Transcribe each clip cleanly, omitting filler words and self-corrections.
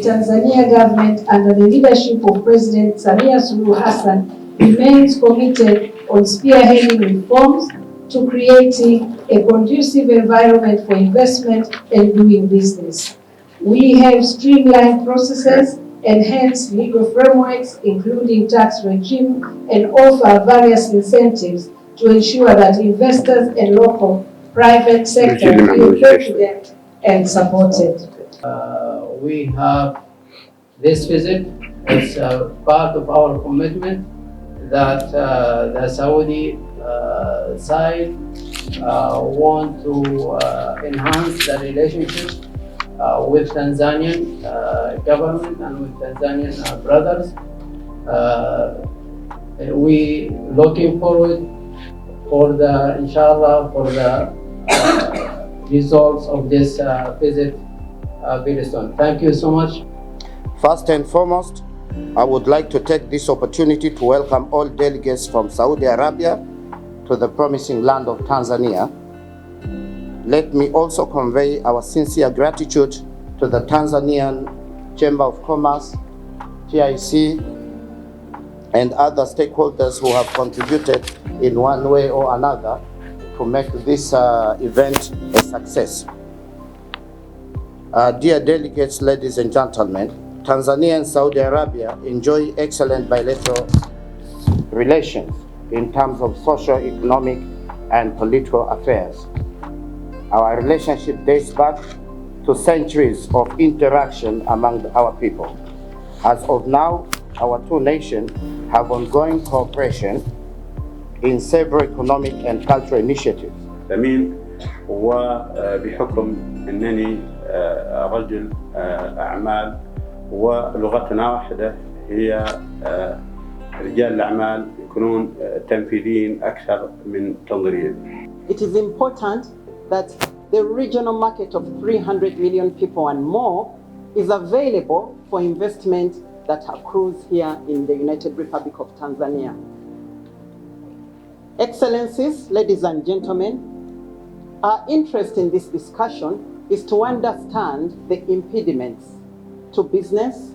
Tanzania government under the leadership of President Samia Hassan remains committed on spearheading reforms to creating a conducive environment for investment and doing business. We have streamlined processes, enhanced legal frameworks, including tax regime, and offer various incentives to ensure that investors and local private sector feel confident and supported. We have this visit as part of our commitment that the Saudi side want to enhance the relationship with Tanzanian government and with Tanzanian brothers. We looking forward for the, inshallah, for the results of this visit very soon. Thank you so much. First and foremost, I would like to take this opportunity to welcome all delegates from Saudi Arabia to the promising land of Tanzania. Let me also convey our sincere gratitude to the Tanzanian Chamber of Commerce, TIC, and other stakeholders who have contributed in one way or another to make this event a success. Dear delegates, ladies and gentlemen, Tanzania and Saudi Arabia enjoy excellent bilateral relations in terms of social, economic, and political affairs. Our relationship dates back to centuries of interaction among our people. As of now, our two nations have ongoing cooperation in several economic and cultural initiatives. أمين وبحكم أنني رجل أعمال ولغتنا واحدة هي رجال الأعمال يكونون تنفيذيين أكثر من تنظيريين. It is important that the regional market of 300 million people and more is available for investment that accrues here in the United Republic of Tanzania. Excellencies, ladies and gentlemen, our interest in this discussion is to understand the impediments to business,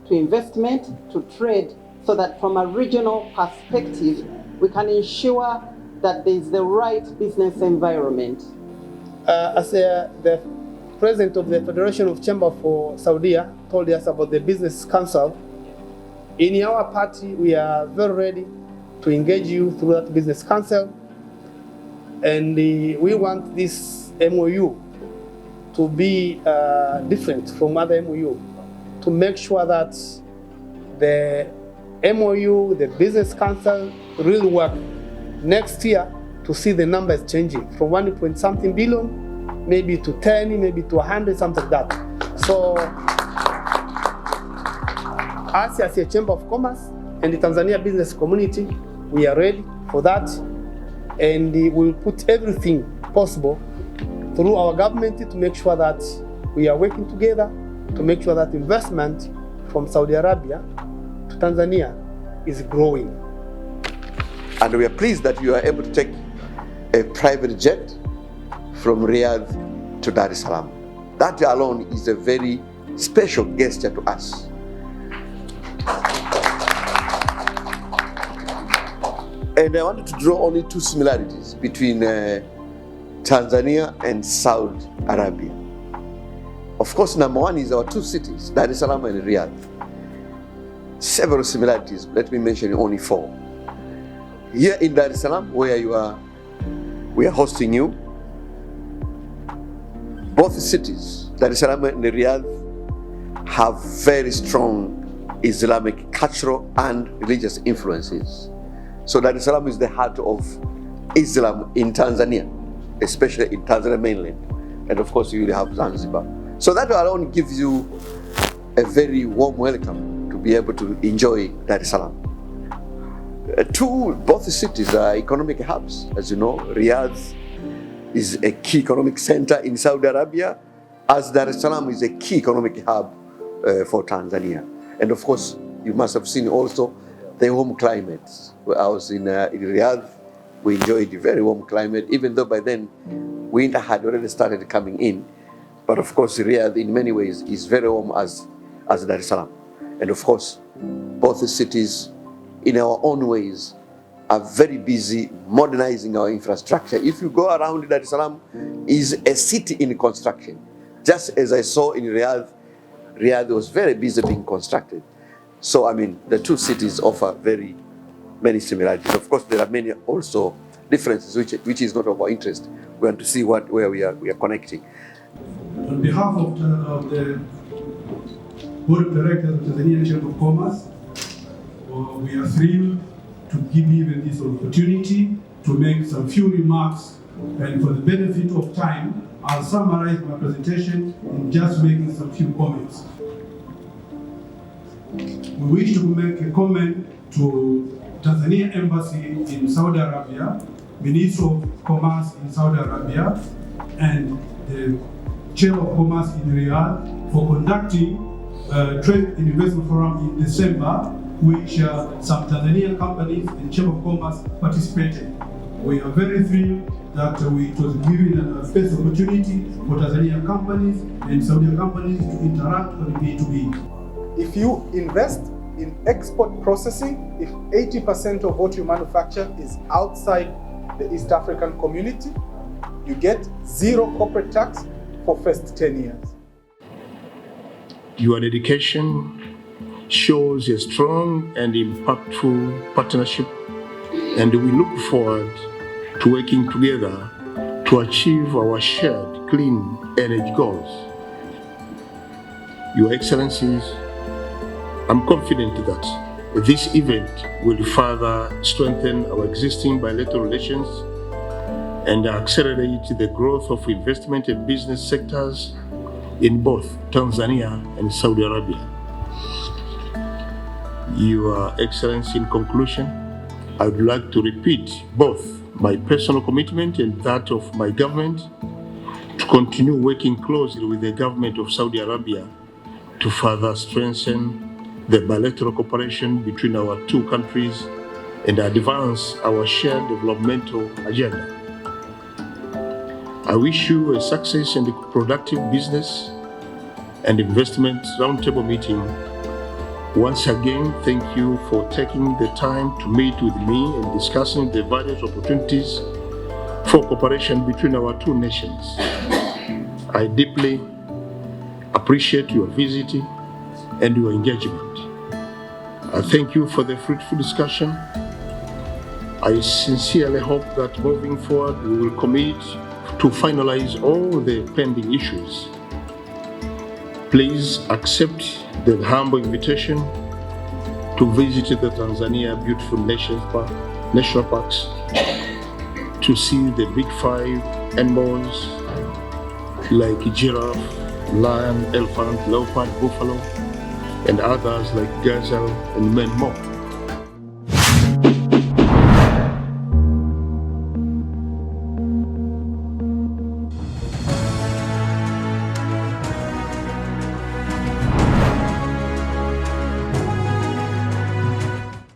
to investment, to trade, so that from a regional perspective, we can ensure that there is the right business environment. As the president of the Federation of Chamber for Saudi told us about the Business Council, in our party, we are very ready to engage you through that Business Council. And we want this MOU to be different from other MOU, to make sure that the MOU, the Business Council, will work next year to see the numbers changing from 1.something billion, maybe to 10, maybe to 100, something like that. So, us as a Chamber of Commerce and the Tanzania business community, we are ready for that, and we will put everything possible through our government to make sure that we are working together to make sure that investment from Saudi Arabia to Tanzania is growing. And we are pleased that you are able to take a private jet from Riyadh to Dar es Salaam. That alone is a very special gesture to us. And I wanted to draw only two similarities between Tanzania and Saudi Arabia. Of course, number one is our two cities, Dar es Salaam and Riyadh. Several similarities, let me mention only four. Here in Dar es Salaam, where we are hosting you, both cities, Dar es Salaam and Riyadh, have very strong Islamic cultural and religious influences. So Dar es Salaam is the heart of Islam in Tanzania, especially in Tanzania mainland. And of course, you will have Zanzibar. So that alone gives you a very warm welcome to be able to enjoy Dar es Salaam. Both cities are economic hubs. As you know, Riyadh is a key economic center in Saudi Arabia, as Dar es Salaam is a key economic hub for Tanzania. And of course, you must have seen also the warm climate. I was in Riyadh, we enjoyed a very warm climate, even though by then winter had already started coming in. But of course, Riyadh in many ways is very warm, as as Dar es Salaam. And of course, both cities in our own ways are very busy modernizing our infrastructure. If you go around, Dar es Salaam is a city in construction. Just as I saw in Riyadh was very busy being constructed. So I mean, the two cities offer very many similarities. Of course, there are many also differences, which is not of our interest. We want to see where we are connecting. On behalf of the Board of Directors of the Tanzania Chamber of Commerce, we are thrilled to give even this opportunity to make some few remarks, and for the benefit of time, I'll summarize my presentation in just making some few comments. We wish to make a comment to Tanzania Embassy in Saudi Arabia, Minister of Commerce in Saudi Arabia, and the Chair of Commerce in Riyadh for conducting a Trade and Investment Forum in December, which some Tanzanian companies and Chamber of Commerce participated. We are very thrilled that it was given a space opportunity for Tanzanian companies and Saudi companies to interact on B2B. If you invest in export processing, if 80% of what you manufacture is outside the East African community, you get zero corporate tax for first 10 years. Your dedication shows a strong and impactful partnership, and we look forward to working together to achieve our shared clean energy goals. Your Excellencies, I'm confident that this event will further strengthen our existing bilateral relations and accelerate the growth of investment and business sectors in both Tanzania and Saudi Arabia. Your Excellency, in conclusion, I would like to repeat both my personal commitment and that of my government to continue working closely with the government of Saudi Arabia to further strengthen the bilateral cooperation between our two countries and advance our shared developmental agenda. I wish you a success and a productive business and investment roundtable meeting. Once again, thank you for taking the time to meet with me and discussing the various opportunities for cooperation between our two nations. I deeply appreciate your visit and your engagement. I thank you for the fruitful discussion. I sincerely hope that moving forward we will commit to finalize all the pending issues. Please accept the humble invitation to visit the Tanzania beautiful national parks, to see the big five animals like giraffe, lion, elephant, leopard, buffalo, and others like gazelle and many more.